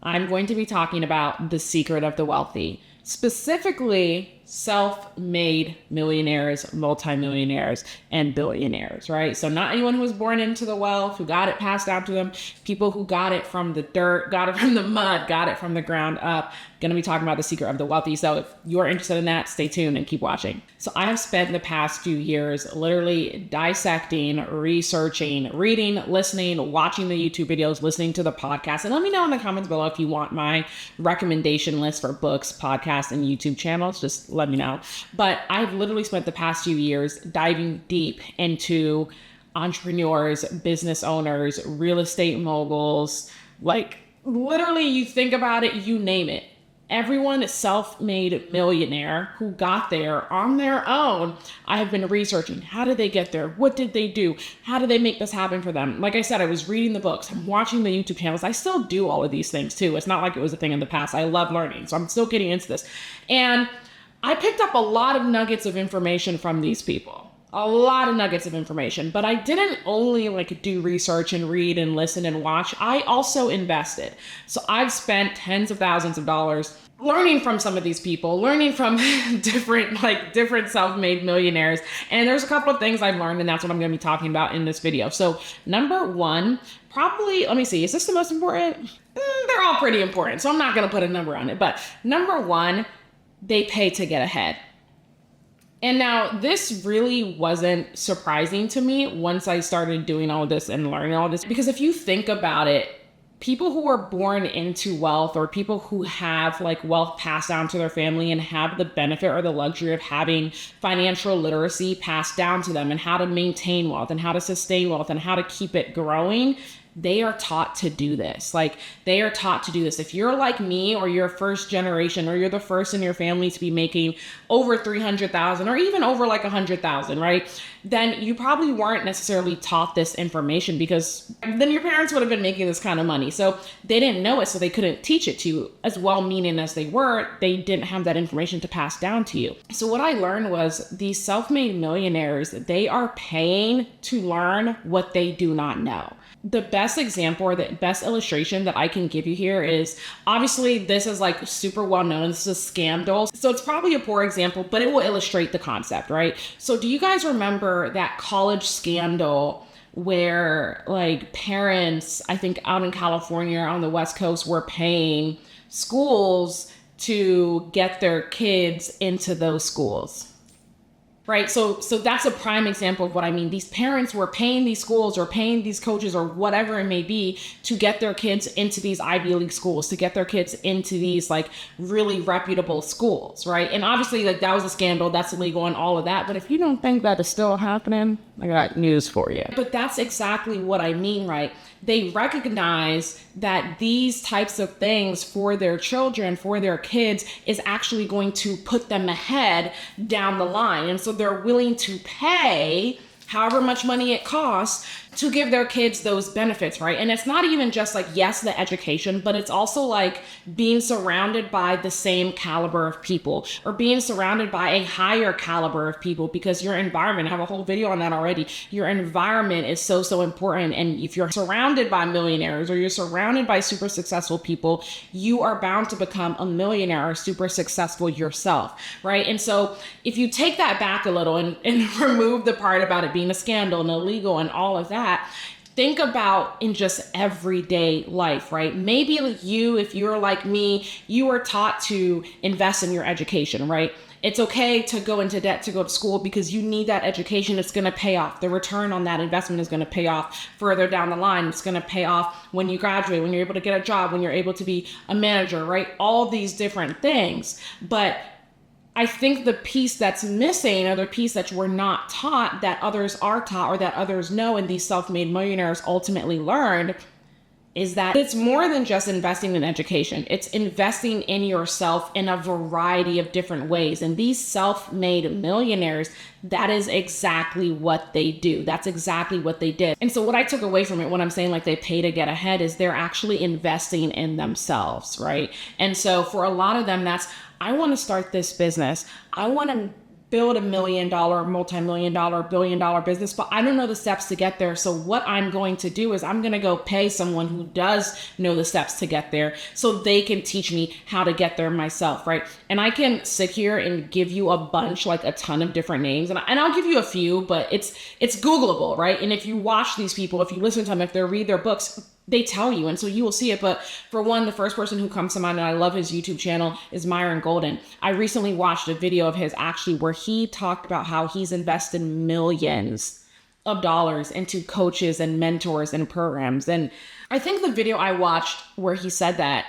I'm going to be talking about the secret of the wealthy, specifically self-made millionaires, multimillionaires, and billionaires, right? So not anyone who was born into the wealth, who got it passed down to them, people who got it from the dirt, got it from the mud, got it from the ground up. Going to be talking about the secret of the wealthy. So if you're interested in that, stay tuned and keep watching. So I have spent the past few years literally dissecting, researching, reading, listening, watching the YouTube videos, listening to the podcast. And let me know in the comments below if you want my recommendation list for books, podcasts, and YouTube channels. Just let me know. But I've literally spent the past few years diving deep into entrepreneurs, business owners, real estate moguls, like literally you think about it, you name it. Everyone self-made millionaire who got there on their own. I have been researching. How did they get there? What did they do? How did they make this happen for them? Like I said, I was reading the books. I'm watching the YouTube channels. I still do all of these things too. It's not like it was a thing in the past. I love learning. So I'm still getting into this. And I picked up a lot of nuggets of information from these people. A lot of nuggets of information, but I didn't only do research and read and listen and watch. I also invested. So I've spent tens of thousands of dollars learning from some of these people, learning from different self-made millionaires. And there's a couple of things I've learned, and that's what I'm going to be talking about in this video. So number one, probably, let me see, is this the most important? They're all pretty important, so I'm not going to put a number on it. But number one, they pay to get ahead. And now this really wasn't surprising to me once I started doing all this and learning all this, because if you think about it, people who are born into wealth or people who have wealth passed down to their family and have the benefit or the luxury of having financial literacy passed down to them and how to maintain wealth and how to sustain wealth and how to keep it growing, they are taught to do this. They are taught to do this. If you're like me or you're first generation or you're the first in your family to be making over 300,000 or even over 100,000, right? Then you probably weren't necessarily taught this information, because then your parents would have been making this kind of money. So they didn't know it, so they couldn't teach it to you. As well-meaning as they were, they didn't have that information to pass down to you. So what I learned was these self-made millionaires, they are paying to learn what they do not know. The best example or the best illustration that I can give you here is, obviously this is super well known. This is a scandal. So it's probably a poor example, but it will illustrate the concept, right? So do you guys remember that college scandal where parents, I think out in California on the West Coast, were paying schools to get their kids into those schools? Right. So that's a prime example of what I mean. These parents were paying these schools or paying these coaches or whatever it may be to get their kids into these Ivy League schools, to get their kids into these really reputable schools. Right. And obviously that was a scandal. That's illegal and all of that. But if you don't think that is still happening, I got news for you. But that's exactly what I mean, right? They recognize that these types of things for their children, for their kids, is actually going to put them ahead down the line. And so they're willing to pay however much money it costs to give their kids those benefits, right? And it's not even just yes, the education, but it's also being surrounded by the same caliber of people or being surrounded by a higher caliber of people, because your environment, I have a whole video on that already. Your environment is so important. And if you're surrounded by millionaires or you're surrounded by super successful people, you are bound to become a millionaire or super successful yourself, right? And so if you take that back a little and remove the part about it being a scandal and illegal and all of that, think about in just everyday life, right? Maybe you, if you're like me, you were taught to invest in your education, right? It's okay to go into debt to go to school because you need that education. It's going to pay off. The return on that investment is going to pay off further down the line. It's going to pay off when you graduate, when you're able to get a job, when you're able to be a manager, right? All these different things. But I think the piece that's missing, or the piece that we're not taught that others are taught or that others know and these self-made millionaires ultimately learned, is that it's more than just investing in education. It's investing in yourself in a variety of different ways. And these self-made millionaires, that is exactly what they do. That's exactly what they did. And so what I took away from it, when I'm saying they pay to get ahead, is they're actually investing in themselves, right? And so for a lot of them, that's, I want to start this business. I want to build $1 million, multi-million dollar, billion-dollar business, but I don't know the steps to get there. So what I'm going to do is I'm going to go pay someone who does know the steps to get there so they can teach me how to get there myself, right? And I can sit here and give you a bunch, like a ton of different names, and I'll give you a few, but it's Googleable, right? And if you watch these people, if you listen to them, if they read their books, they tell you, and so you will see it. But for one, the first person who comes to mind, and I love his YouTube channel, is Myron Golden. I recently watched a video of his actually where he talked about how he's invested millions of dollars into coaches and mentors and programs. And I think the video I watched where he said that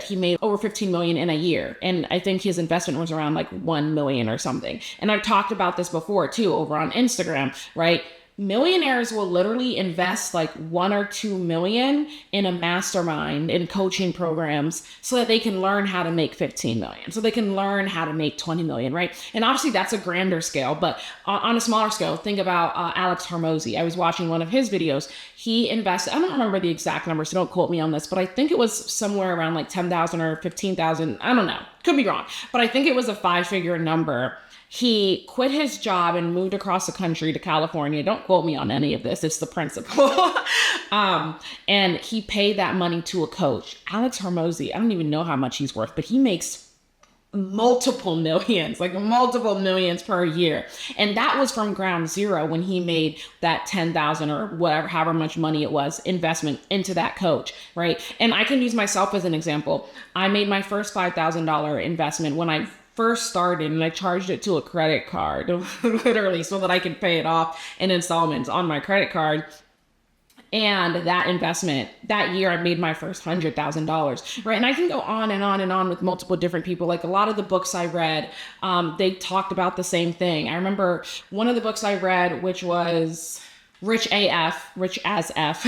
he made over 15 million in a year. And I think his investment was around like 1 million or something. And I've talked about this before too, over on Instagram, right? Millionaires will literally invest like 1 or 2 million in a mastermind in coaching programs so that they can learn how to make 15 million. So they can learn how to make 20 million, right? And obviously that's a grander scale, but on a smaller scale, think about Alex Hormozy. I was watching one of his videos. He invested, I don't remember the exact number, so don't quote me on this, but I think it was somewhere around like 10,000 or 15,000. I don't know, could be wrong, but I think it was a 5-figure number. He quit his job and moved across the country to California. Don't quote me on any of this. It's the principle. And he paid that money to a coach. Alex Hormozy, I don't even know how much he's worth, but he makes multiple millions, like multiple millions per year. And that was from ground zero when he made that 10,000 or whatever, however much money it was, investment into that coach, right? And I can use myself as an example. I made my first $5,000 investment when I first started, and I charged it to a credit card, literally, so that I could pay it off in installments on my credit card. And that investment, that year, I made my first $100,000, right? And I can go on and on and on with multiple different people. Like a lot of the books I read, they talked about the same thing. I remember one of the books I read, which was Rich as F,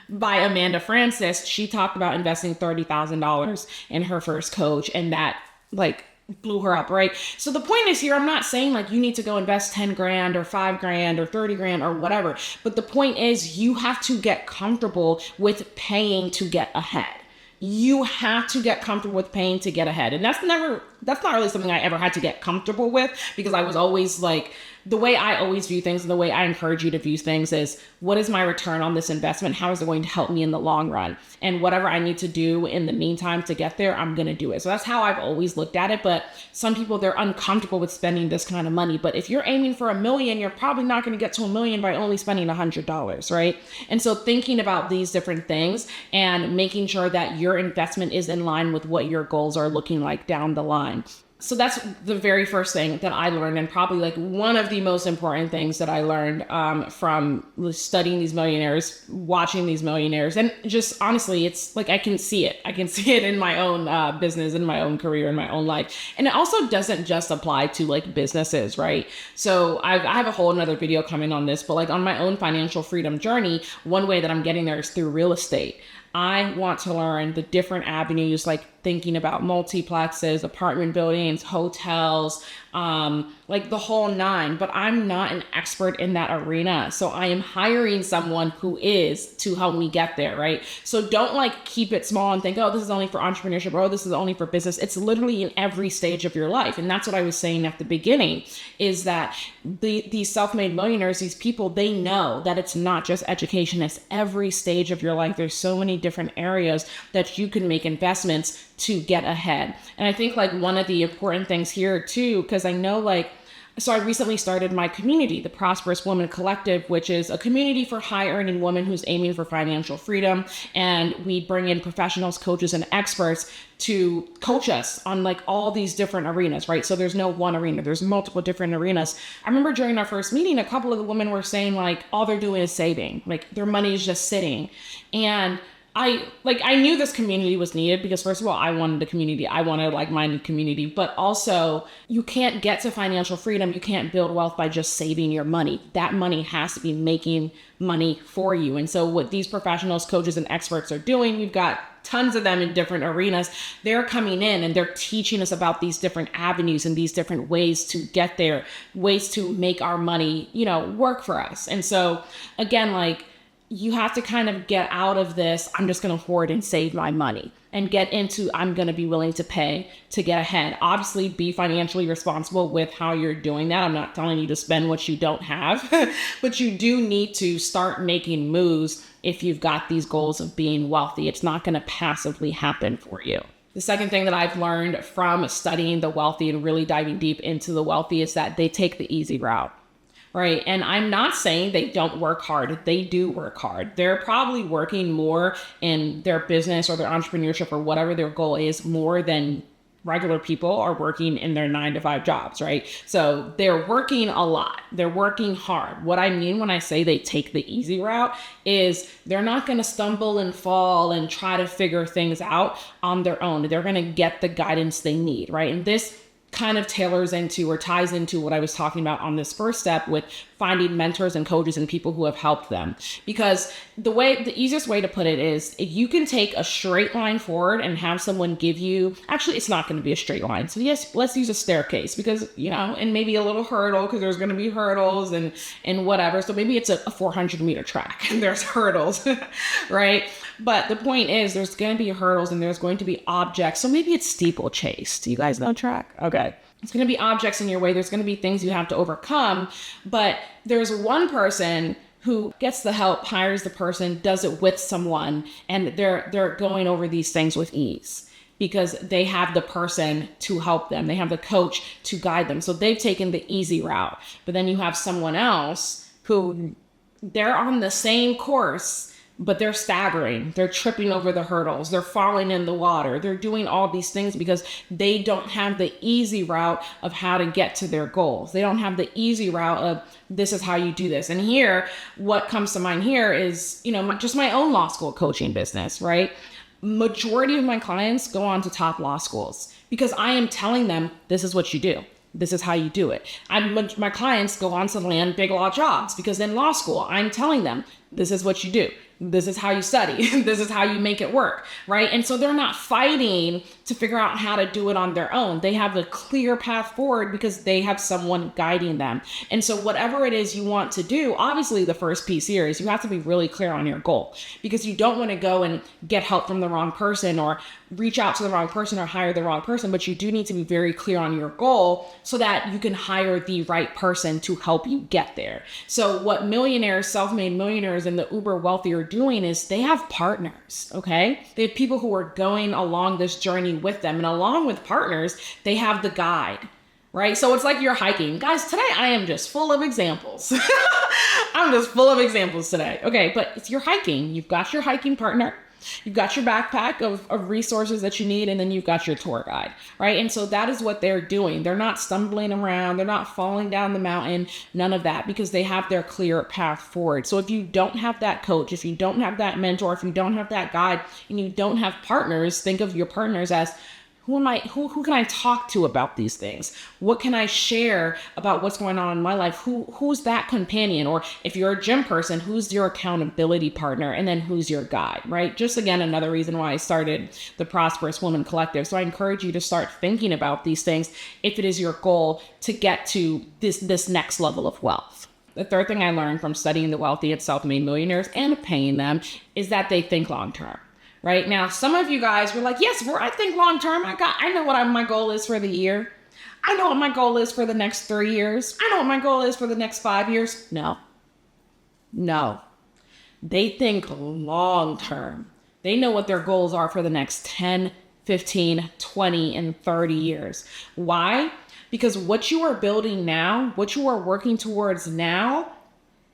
by Amanda Francis. She talked about investing $30,000 in her first coach, and that like blew her up, right? So the point is here, I'm not saying like you need to go invest 10 grand or 5 grand or 30 grand or whatever, but the point is you have to get comfortable with paying to get ahead. You have to get comfortable with paying to get ahead. And that's not really something I ever had to get comfortable with, because I was always like, the way I always view things and the way I encourage you to view things is, what is my return on this investment? How is it going to help me in the long run? And whatever I need to do in the meantime to get there, I'm going to do it. So that's how I've always looked at it. But some people, they're uncomfortable with spending this kind of money. But if you're aiming for $1 million, you're probably not going to get to $1 million by only spending $100, right? And so thinking about these different things and making sure that your investment is in line with what your goals are looking like down the line. So that's the very first thing that I learned, and probably like one of the most important things that I learned from studying these millionaires, watching these millionaires, and just honestly, it's like I can see it. I can see it in my own business, in my own career, in my own life. And it also doesn't just apply to like businesses, right? So I have a whole another video coming on this, but like on my own financial freedom journey, one way that I'm getting there is through real estate. I want to learn the different avenues, like thinking about multiplexes, apartment buildings, hotels, like the whole nine, but I'm not an expert in that arena. So I am hiring someone who is to help me get there, right? So don't like keep it small and think, oh, this is only for entrepreneurship, or oh, this is only for business. It's literally in every stage of your life. And that's what I was saying at the beginning, is that these self-made millionaires, these people, they know that it's not just education, it's every stage of your life. There's so many different areas that you can make investments to get ahead. And I think like one of the important things here too, because I know like, so I recently started my community, the Prosperous Woman Collective, which is a community for high earning women who's aiming for financial freedom. And we bring in professionals, coaches, and experts to coach us on like all these different arenas, right? So there's no one arena, there's multiple different arenas. I remember during our first meeting, a couple of the women were saying like, all they're doing is saving, like their money is just sitting. And I knew this community was needed because first of all, I wanted a community. I wanted a like-minded community, but also you can't get to financial freedom. You can't build wealth by just saving your money. That money has to be making money for you. And so what these professionals, coaches, and experts are doing, we've got tons of them in different arenas. They're coming in and they're teaching us about these different avenues and these different ways to get there, ways to make our money, work for us. And so again, like, you have to kind of get out of this, I'm just going to hoard and save my money, and get into, I'm going to be willing to pay to get ahead. Obviously, be financially responsible with how you're doing that. I'm not telling you to spend what you don't have, but you do need to start making moves if you've got these goals of being wealthy. It's not going to passively happen for you. The second thing that I've learned from studying the wealthy and really diving deep into the wealthy is that they take the easy route. Right. And I'm not saying they don't work hard. They do work hard. They're probably working more in their business or their entrepreneurship or whatever their goal is more than regular people are working in their 9-to-5 jobs. Right. So they're working a lot. They're working hard. What I mean when I say they take the easy route is they're not going to stumble and fall and try to figure things out on their own. They're going to get the guidance they need. Right. And this kind of tailors into or ties into what I was talking about on this first step with finding mentors and coaches and people who have helped them. Because the easiest way to put it is if you can take a straight line forward and have someone give you, actually, it's not going to be a straight line. So yes, let's use a staircase because, and maybe a little hurdle because there's going to be hurdles and whatever. So maybe it's a 400-meter track and there's hurdles, right? But the point is there's going to be hurdles and there's going to be objects. So maybe it's steeplechase. Do you guys know track? Okay. It's going to be objects in your way. There's going to be things you have to overcome. But there's one person who gets the help, hires the person, does it with someone, and they're going over these things with ease because they have the person to help them. They have the coach to guide them. So they've taken the easy route. But then you have someone else who they're on the same course, but they're staggering. They're tripping over the hurdles. They're falling in the water. They're doing all these things because they don't have the easy route of how to get to their goals. They don't have the easy route of this is how you do this. And here, what comes to mind here is, just my own law school coaching business, right? Majority of my clients go on to top law schools because I am telling them, this is what you do. This is how you do it. My clients go on to land big law jobs because in law school, I'm telling them, this is what you do. This is how you study. This is how you make it work, right? And so they're not fighting to figure out how to do it on their own. They have a clear path forward because they have someone guiding them. And so whatever it is you want to do, obviously the first piece here is you have to be really clear on your goal because you don't want to go and get help from the wrong person or reach out to the wrong person or hire the wrong person, but you do need to be very clear on your goal so that you can hire the right person to help you get there. So what millionaires, self-made millionaires, and the uber wealthy are doing is they have partners, okay? They have people who are going along this journey with them. And along with partners, they have the guide, right? So it's like you're hiking. Guys, today I am just full of examples. I'm just full of examples today. Okay, but if you're hiking, you've got your hiking partner. You've got your backpack of resources that you need, and then you've got your tour guide, right? And so that is what they're doing. They're not stumbling around. They're not falling down the mountain, none of that, because they have their clear path forward. So if you don't have that coach, if you don't have that mentor, if you don't have that guide, and you don't have partners, think of your partners as who can I talk to about these things? What can I share about what's going on in my life? Who's that companion? Or if you're a gym person, who's your accountability partner? And then who's your guide, right? Just again, another reason why I started the Prosperous Woman Collective. So I encourage you to start thinking about these things if it is your goal to get to this next level of wealth. The third thing I learned from studying the wealthy and self-made millionaires and paying them is that they think long-term. Right now, some of you guys were like, yes, I think long-term. I know what my goal is for the year. I know what my goal is for the next 3 years. I know what my goal is for the next 5 years. No. They think long-term. They know what their goals are for the next 10, 15, 20, and 30 years. Why? Because what you are building now, what you are working towards now,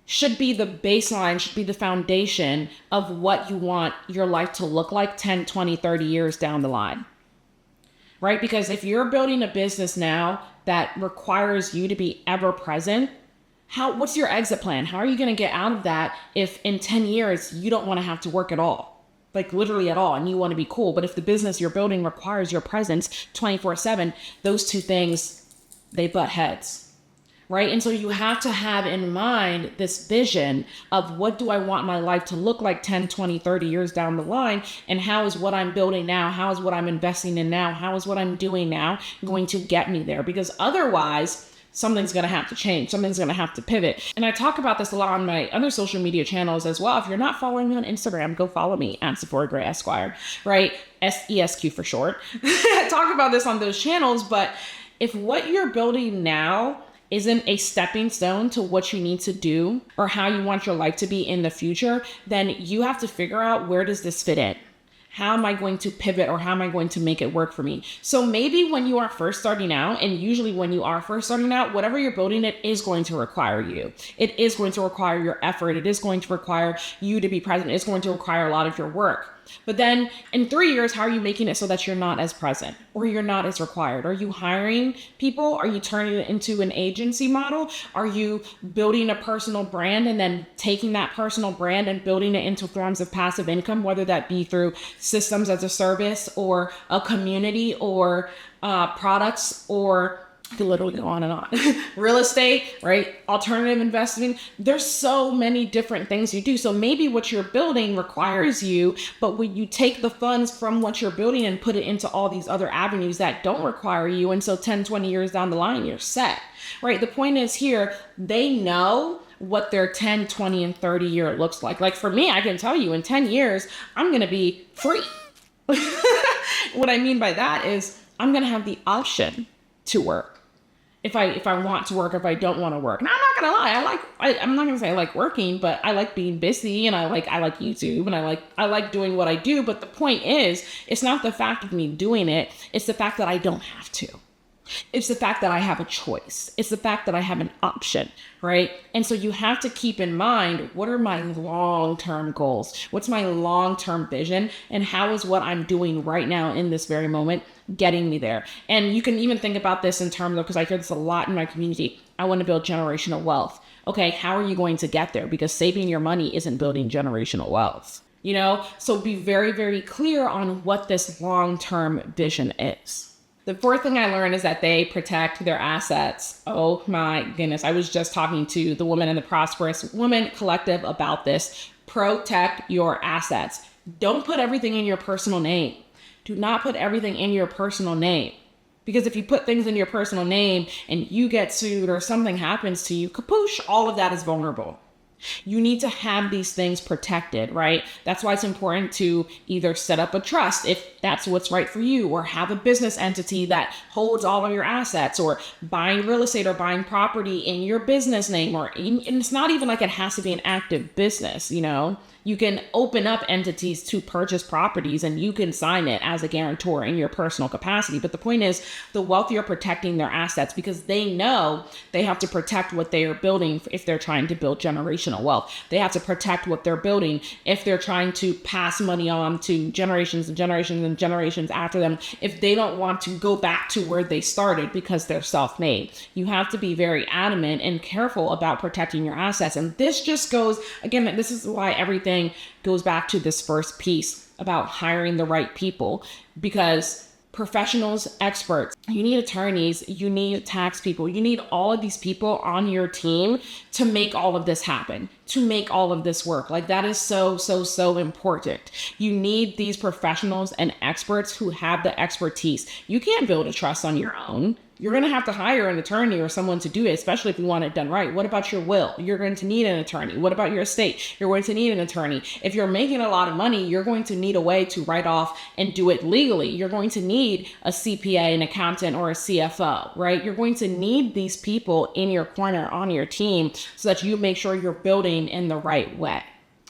should be the baseline, should be the foundation of what you want your life to look like 10, 20, 30 years down the line, right? Because if you're building a business now that requires you to be ever present, what's your exit plan? How are you going to get out of that if in 10 years you don't want to have to work at all? Like literally at all, and you want to be cool. But if the business you're building requires your presence 24/7, those two things, they butt heads. Right? And so you have to have in mind this vision of what do I want my life to look like 10, 20, 30 years down the line? And how is what I'm building now? How is what I'm investing in now? How is what I'm doing now going to get me there? Because otherwise, something's going to have to change. Something's going to have to pivot. And I talk about this a lot on my other social media channels as well. If you're not following me on Instagram, go follow me at Sephora Gray Esquire, right? SESQ for short. I talk about this on those channels, but if what you're building now isn't a stepping stone to what you need to do or how you want your life to be in the future, then you have to figure out, where does this fit in? How am I going to pivot, or how am I going to make it work for me? So maybe when you are first starting out, and usually when you are first starting out, whatever you're building, it is going to require you. It is going to require your effort. It is going to require you to be present. It's going to require a lot of your work. But then in 3 years, how are you making it so that you're not as present, or you're not as required? Are you hiring people? Are you turning it into an agency model? Are you building a personal brand and then taking that personal brand and building it into forms of passive income, whether that be through systems as a service or a community or products, or I could literally go on and on. Real estate, right? Alternative investing. There's so many different things you do. So maybe what you're building requires you, but when you take the funds from what you're building and put it into all these other avenues that don't require you, and so 10, 20 years down the line, you're set, right? The point is here, they know what their 10, 20, and 30 year looks like. Like for me, I can tell you in 10 years, I'm going to be free. What I mean by that is I'm going to have the option to work. If I want to work, if I don't want to work. And I'm not gonna lie, I'm not gonna say I like working, but I like being busy, and I like YouTube, and I like doing what I do. But the point is, it's not the fact of me doing it, it's the fact that I don't have to. It's the fact that I have a choice. It's the fact that I have an option, right? And so you have to keep in mind, what are my long-term goals? What's my long-term vision? And how is what I'm doing right now in this very moment getting me there? And you can even think about this in terms of, because I hear this a lot in my community, I want to build generational wealth. Okay, how are you going to get there? Because saving your money isn't building generational wealth, you know? So be very, very clear on what this long-term vision is. The fourth thing I learned is that they protect their assets. Oh my goodness. I was just talking to the Woman in the Prosperous Woman Collective about this. Protect your assets. Don't put everything in your personal name. Do not put everything in your personal name. Because if you put things in your personal name and you get sued or something happens to you, kapoosh, all of that is vulnerable. You need to have these things protected, right? That's why it's important to either set up a trust if that's what's right for you, or have a business entity that holds all of your assets, or buying real estate or buying property in your business name, and it's not even like it has to be an active business, you know? You can open up entities to purchase properties and you can sign it as a guarantor in your personal capacity. But the point is, the wealthy are protecting their assets because they know they have to protect what they are building if they're trying to build generational wealth. They have to protect what they're building if they're trying to pass money on to generations and generations and generations after them, if they don't want to go back to where they started because they're self-made. You have to be very adamant and careful about protecting your assets. And this just goes, again, this is why everything goes back to this first piece about hiring the right people, because professionals, experts, you need attorneys, you need tax people, you need all of these people on your team to make all of this happen, to make all of this work. Like that is so, so, so important. You need these professionals and experts who have the expertise. You can't build a trust on your own. You're going to have to hire an attorney or someone to do it, especially if you want it done right. What about your will? You're going to need an attorney. What about your estate? You're going to need an attorney. If you're making a lot of money, you're going to need a way to write off and do it legally. You're going to need a CPA, an accountant, or a CFO, right? You're going to need these people in your corner on your team so that you make sure you're building in the right way.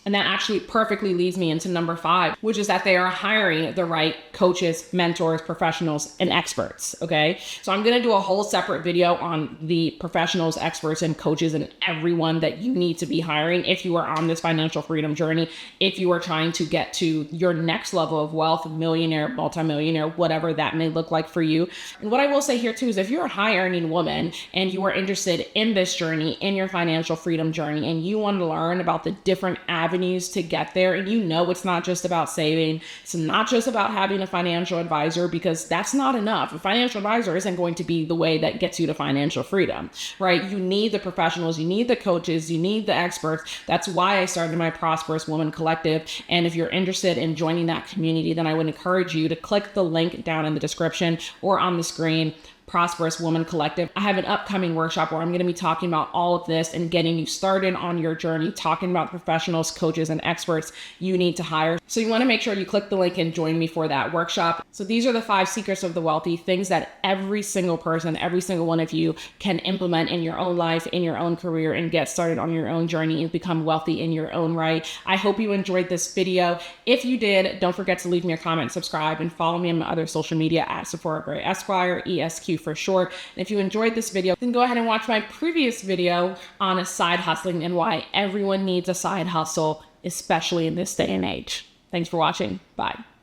And that actually perfectly leads me into number 5, which is that they are hiring the right coaches, mentors, professionals, and experts. Okay. So I'm going to do a whole separate video on the professionals, experts, and coaches and everyone that you need to be hiring if you are on this financial freedom journey, if you are trying to get to your next level of wealth, millionaire, multimillionaire, whatever that may look like for you. And what I will say here too is if you're a high earning woman and you are interested in this journey, in your financial freedom journey, and you want to learn about the different avenues to get there, and you know it's not just about saving, it's not just about having a financial advisor, because that's not enough. A financial advisor isn't going to be the way that gets you to financial freedom, right? You need the professionals, you need the coaches, you need the experts. That's why I started my Prosperous Woman Collective. And if you're interested in joining that community, then I would encourage you to click the link down in the description or on the screen. Prosperous Woman Collective. I have an upcoming workshop where I'm going to be talking about all of this and getting you started on your journey, talking about professionals, coaches, and experts you need to hire. So you want to make sure you click the link and join me for that workshop. So these are the 5 secrets of the wealthy, things that every single person, every single one of you can implement in your own life, in your own career, and get started on your own journey and become wealthy in your own right. I hope you enjoyed this video. If you did, don't forget to leave me a comment, subscribe, and follow me on my other social media at Sephora Gray Esquire, ESQ for short. And if you enjoyed this video, then go ahead and watch my previous video on side hustling and why everyone needs a side hustle, especially in this day and age. Thanks for watching. Bye.